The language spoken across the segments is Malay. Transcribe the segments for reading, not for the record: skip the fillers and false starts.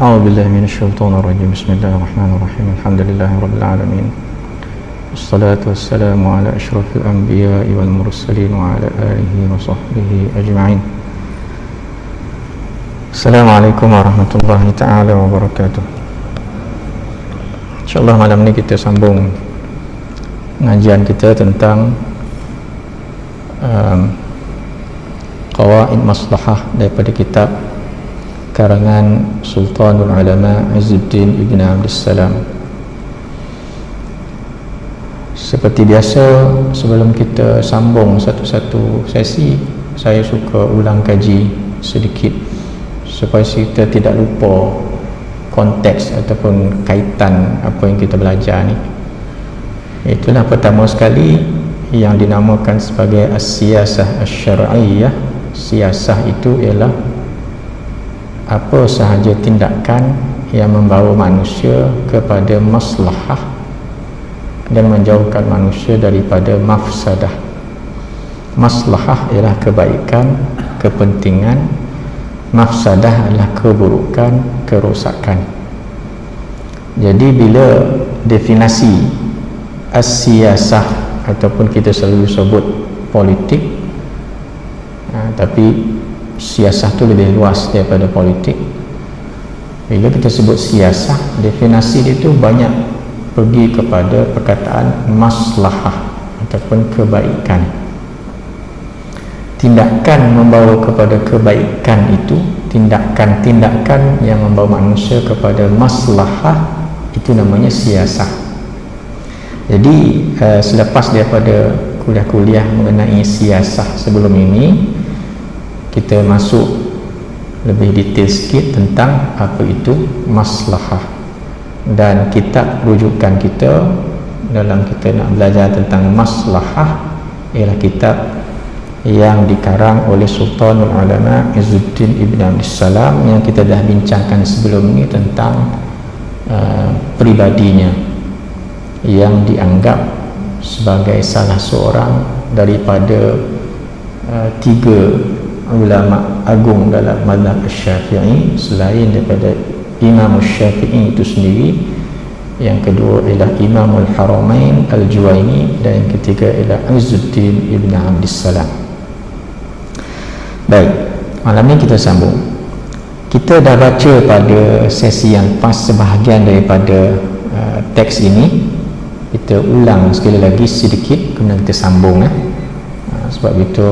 أعوذ بالله من الشيطان الرجيم. بسم الله الرحمن الرحيم. الحمد لله رب العالمين، والصلاة والسلام على أشرف الأنبياء والمرسلين وعلى آله وصحبه أجمعين. السلام عليكم ورحمة الله تعالى وبركاته. InsyaAllah malam ni kita sambung pengajian kita tentang Qawaid Maslahah daripada kitab karangan Sultanul Ulama Izzuddin Ibn Abdussalam. Seperti biasa, sebelum kita sambung satu-satu sesi, saya suka ulang kaji sedikit supaya kita tidak lupa konteks ataupun kaitan apa yang kita belajar ni. Itulah pertama sekali yang dinamakan sebagai as-siyasah asy-syar'iyyah. Siasah itu ialah apa sahaja tindakan yang membawa manusia kepada maslahah dan menjauhkan manusia daripada mafsadah. Maslahah ialah kebaikan, kepentingan, mafsadah adalah keburukan, kerosakan. Jadi bila definisi as-siyasah ataupun kita selalu sebut politik, tapi siasah tu lebih luas daripada politik. Bila kita sebut siasah, definisi dia tu banyak pergi kepada perkataan maslahah ataupun kebaikan. Tindakan membawa kepada kebaikan itu, tindakan-tindakan yang membawa manusia kepada maslahah, itu namanya siasah. Jadi selepas daripada kuliah-kuliah mengenai siasah sebelum ini, kita masuk lebih detail sikit tentang apa itu maslahah. Dan kitab rujukan kita dalam kita nak belajar tentang maslahah ialah kitab yang dikarang oleh Sultanul Ulama Izzuddin Ibn Abdussalam yang kita dah bincangkan sebelum ini tentang pribadinya yang dianggap sebagai salah seorang daripada tiga ulama agung dalam mazhab Syafi'i selain daripada Imam Syafi'i itu sendiri. Yang kedua ialah Imamul Haramain Al-Juwaini, dan yang ketiga ialah Izzuddin Ibn Abdussalam. Baik, malam ni kita sambung. Kita dah baca pada sesi yang pas sebahagian daripada teks ini. Kita ulang sekali lagi sedikit, kemudian kita sambung sebab itu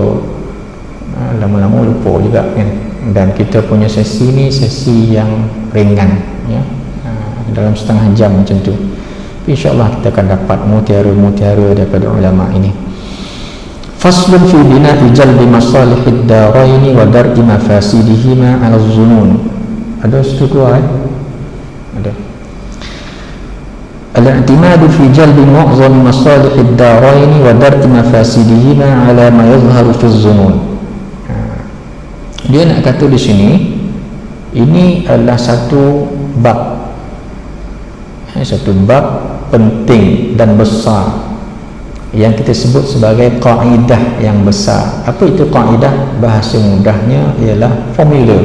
lama-lama lupa juga kan. Dan kita punya sesi ni sesi yang ringan ya, dalam setengah jam macam tu. InsyaAllah kita akan dapat mutiara-mutiara daripada ulama ini. Faslun fi bina'i jalbi masalihid daraini wa dar'i mafasidihima 'ala az-zunun. Ada situ keluar ada. Al-i'timadu fi jalbi mu'zami masalihid daraini wa dar'i mafasidihima 'ala ma yadhharu fi az-zunun. Dia nak kata di sini, ini adalah satu bab penting dan besar yang kita sebut sebagai kaidah yang besar. Apa itu kaidah? Bahasa mudahnya ialah formula.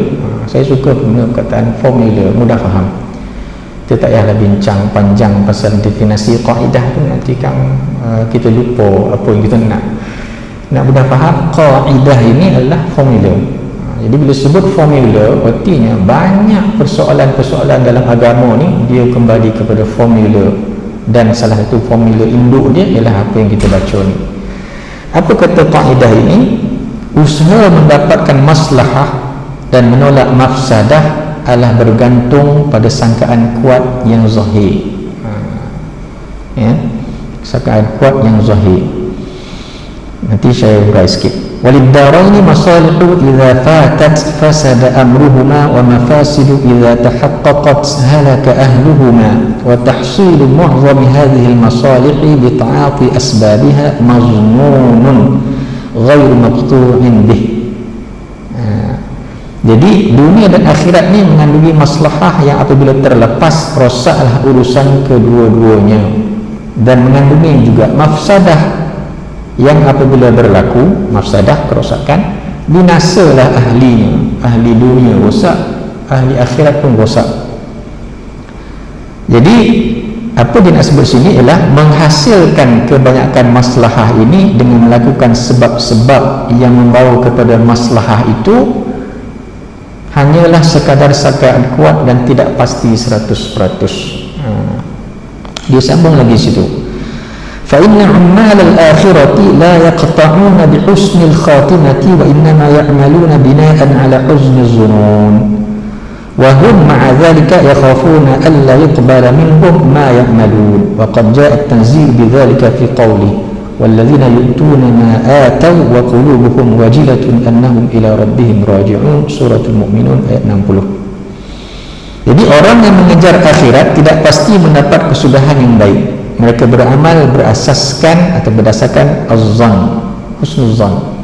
Saya suka guna perkataan formula, mudah faham. Kita tak payahlah bincang panjang pasal definisi kaidah tu, nanti kan kita lupa apa yang kita nak mudah faham. Kaidah ini adalah formula. Jadi bila sebut formula, artinya banyak persoalan-persoalan dalam agama ni dia kembali kepada formula, dan salah satu formula induk dia ialah apa yang kita baca ni. Apa kata kaedah ini? Usaha mendapatkan maslahah dan menolak mafsadah adalah bergantung pada sangkaan kuat yang zahir. Sangkaan kuat yang zahir. Nanti saya urai sikit. Walid-daraini masalihu idza fatat fasada amruhuma wa mafasidu idza tahaqqaqat halaka ahluhuma wa tahsilu mu'zami hadhihi al-masalih bi ta'ati asbabiha mazmunun ghairu maqtu'in bih. Jadi dunia dan akhirat ni mengandungi maslahah yang apabila terlepas rosaklah urusan kedua-duanya, dan mengandungi juga mafsadah yang apabila berlaku mafsadah, kerosakan, binasalah ahlinya. Ahli dunia rosak, ahli akhirat pun rosak. Jadi apa dia nak sebut sini ialah menghasilkan kebanyakan maslahah ini dengan melakukan sebab-sebab yang membawa kepada maslahah itu hanyalah sekadar sangkaan kuat dan tidak pasti 100%. Dia sambung lagi situ. Fa inna ummal al-akhirati la yaqta'una bi husnil khatimati wa innama ya'maluna bina'an ala huzni az-zunun. وهم مع ذلك يخافون ألا يقبل منهم ما يعملون وقد جاء التنزيل بذلك في قوله والذين يؤتون ما آتوا وقلوبهم وجلة أنهم إلى ربهم راجعون سورة المؤمنون ayat 60. Jadi orang yang mengejar akhirat tidak pasti mendapat kesudahan yang baik. Mereka beramal berasaskan atau berdasarkan az-zan, husnuzan.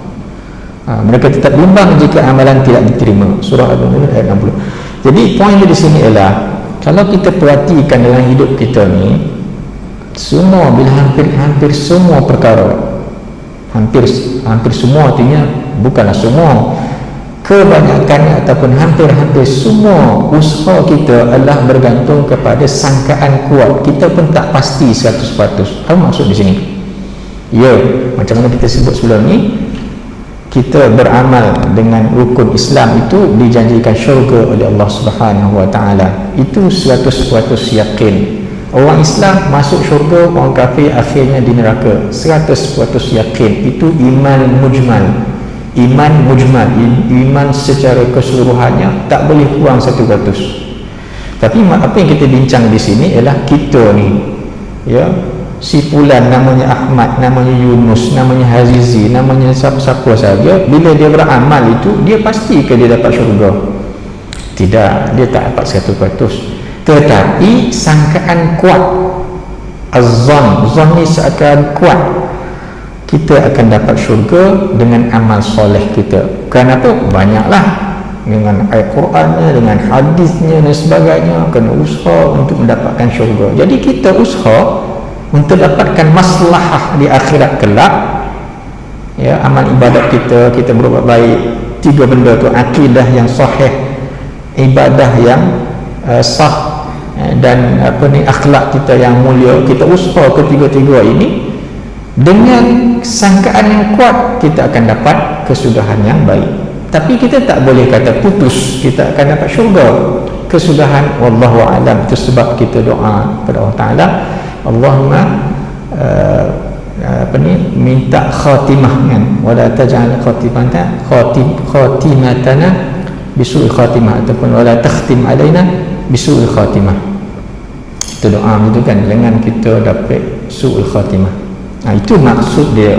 Mereka tetap bimbang jika amalan tidak diterima. Surah Al-Mu'minun ayat 60. Jadi poin di sini ialah kalau kita perhatikan dalam hidup kita ni, semua bila hampir semua perkara, hampir semua artinya bukanlah semua, kebanyakan ataupun hampir semua usaha kita adalah bergantung kepada sangkaan kuat. Kita pun tak pasti 100%. Apa maksud di sini? Ya, macam mana kita sebut sebelum ni, kita beramal dengan rukun Islam itu dijanjikan syurga oleh Allah Subhanahu Wa Taala. Itu 100% yakin. Orang Islam masuk syurga, orang kafir akhirnya di neraka. 100% yakin. Itu iman mujmal. Iman secara keseluruhannya tak boleh kurang 100%. Tapi apa yang kita bincang di sini ialah kita ni, ya, si fulan namanya Ahmad, namanya Yunus, namanya Hazizi, namanya siapa saja, bila dia beramal itu, dia pasti ke dia dapat syurga? Tidak, dia tak dapat 100%. Tetapi sangkaan kuat, az-zan ni seakan kuat, kita akan dapat syurga dengan amal soleh kita. Kenapa? Banyaklah, dengan ayat Qurannya, dengan hadisnya dan sebagainya, kena usaha untuk mendapatkan syurga. Jadi kita usaha untuk dapatkan maslahah di akhirat kelak, ya, amal ibadat kita berbuat baik. 3 benda tu: akidah yang sahih, ibadah yang sah, dan akhlak kita yang mulia. Kita usaha ketiga-tiga ini dengan sangkaan yang kuat, kita akan dapat kesudahan yang baik. Tapi kita tak boleh kata putus kita akan dapat syurga. Kesudahan wallahu a'lam. Itu sebab kita doa kepada Allah Taala, Allahumma minta khatimah, kan, wala taj'al khatimatana bisu'il khatimah, ataupun wala takhtim alaina bisu'il khatimah. Itu doa itu, kan, jangan kita dapat su'il khatimah. Itu maksud dia.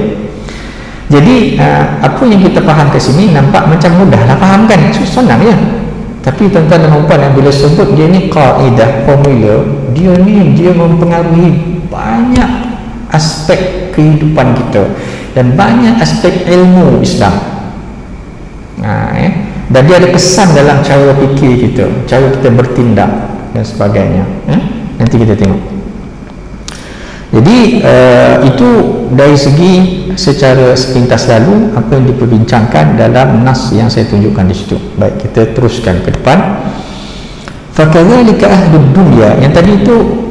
Jadi apa yang kita faham ke sini nampak macam mudahlah faham, kan, senang ya. Tapi tuan-tuan dan puan, bila sebut dia ni kaedah, formula, dia mempengaruhi banyak aspek kehidupan kita dan banyak aspek ilmu Islam. Dan dia ada kesan dalam cara fikir kita, cara kita bertindak dan sebagainya. Nanti kita tengok. Jadi itu dari segi secara sepintas lalu apa yang diperbincangkan dalam nas yang saya tunjukkan di situ. Baik, kita teruskan ke depan. Fakadzalika ahlud dunya, yang tadi itu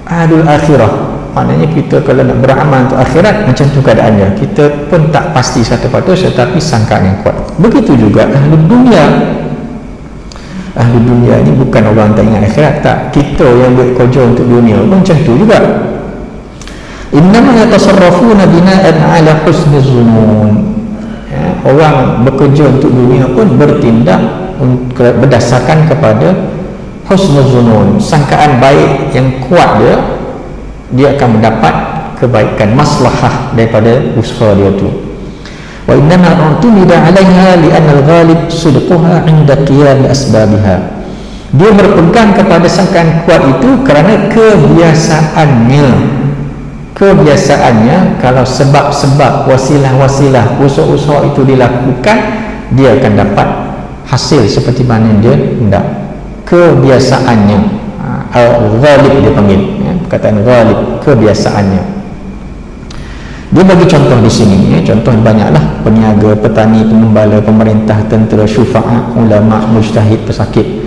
ahlul akhirah, maknanya kita kalau nak beramal untuk akhirat, macam tu keadaannya. Kita pun tak pasti 100%, tetapi sangkaan yang kuat. Begitu juga ahlud dunya. Ahlud dunya ni bukan orang tak ingat akhirat, tak. Kita yang buat kerja untuk dunia pun macam tu juga. Innama yatasarrafuna bina'an ala husniz zunun. Orang bekerja untuk dunia pun bertindak berdasarkan kepada husnuz zunun, sangkaan baik yang kuat dia akan mendapat kebaikan, maslahah daripada usaha dia tu. Wa innama u'tumida 'alaiha li'anna al-ghalib sidquha 'inda qiyam asbabiha. Dia berpegang kepada sangkaan kuat itu kerana kebiasaannya kalau sebab-sebab, wasilah-wasilah, usaha-usaha itu dilakukan, dia akan dapat hasil seperti mana dia hendak. Kebiasaannya, ghalib dia panggil, perkataan ghalib, kebiasaannya. Dia bagi contoh di sini, contoh banyaklah: peniaga, petani, pengembala, pemerintah, tentera, syufa'a, ulama, mujtahid, pesakit.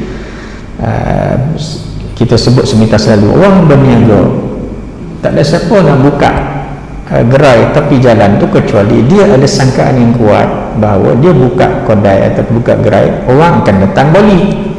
kita sebut seminta selalu orang berniaga, tak ada siapa nak buka gerai tepi jalan tu kecuali dia ada sangkaan yang kuat bahawa dia buka kedai atau buka gerai orang akan datang beli.